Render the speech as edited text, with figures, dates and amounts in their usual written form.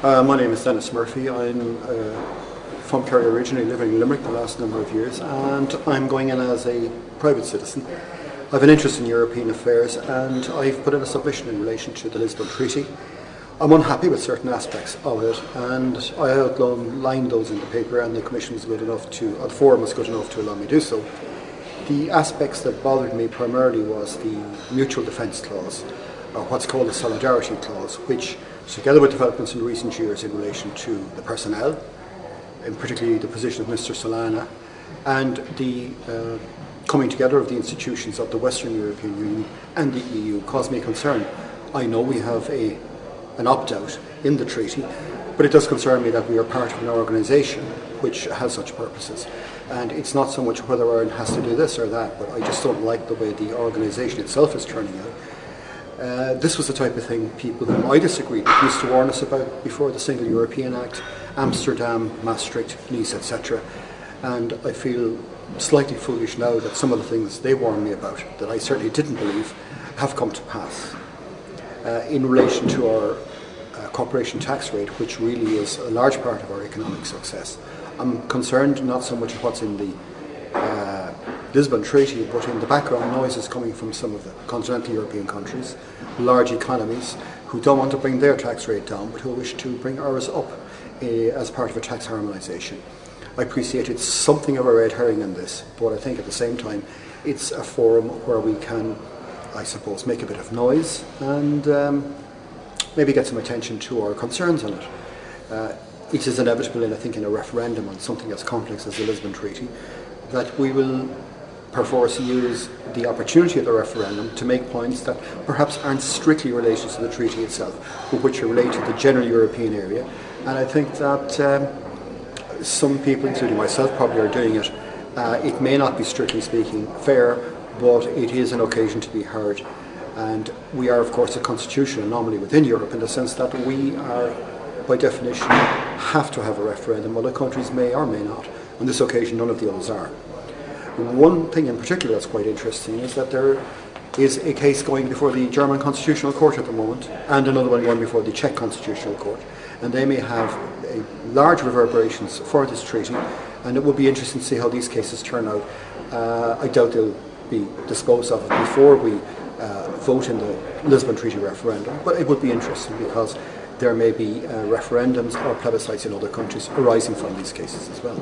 My name is Denis Murphy. I'm from Kerry originally, living in Limerick the last number of years, and I'm going in as a private citizen. I have an interest in European affairs, and I've put in a submission in relation to the Lisbon Treaty. I'm unhappy with certain aspects of it, and I outlined those in the paper, and the Commission was good enough to, or the Forum was good enough to allow me to do so. The aspects that bothered me primarily was the mutual defence clause, or what's called the solidarity clause, which, together with developments in recent years in relation to the personnel, and particularly the position of Mr. Solana, and the coming together of the institutions of the Western European Union and the EU, caused me concern. I know we have an opt-out in the treaty, but it does concern me that we are part of an organisation which has such purposes. And it's not so much whether Ireland has to do this or that, but I just don't like the way the organisation itself is turning out. This was the type of thing people whom I disagreed with used to warn us about before the Single European Act, Amsterdam, Maastricht, Nice, etc. And I feel slightly foolish now that some of the things they warned me about, that I certainly didn't believe, have come to pass. In relation to our corporation tax rate, which really is a large part of our economic success, I'm concerned not so much what's in the Lisbon Treaty, but in the background noises coming from some of the continental European countries, large economies, who don't want to bring their tax rate down, but who wish to bring ours up as part of a tax harmonisation. I appreciate it's something of a red herring in this, but I think at the same time it's a forum where we can, I suppose, make a bit of noise and maybe get some attention to our concerns on it. It is inevitable, I think, in a referendum on something as complex as the Lisbon Treaty, that we will perforce use the opportunity of the referendum to make points that perhaps aren't strictly related to the treaty itself, but which are related to the general European area. And I think that some people, including myself, probably are doing it. It may not be, strictly speaking, fair, but it is an occasion to be heard. And we are, of course, a constitutional anomaly within Europe in the sense that we are, by definition, have to have a referendum. Other countries may or may not. On this occasion, none of the others are. One thing in particular that's quite interesting is that there is a case going before the German Constitutional Court at the moment, and another one going before the Czech Constitutional Court. And they may have large reverberations for this treaty, and it will be interesting to see how these cases turn out. I doubt they'll be disposed of before we vote in the Lisbon Treaty referendum, but it would be interesting because there may be referendums or plebiscites in other countries arising from these cases as well.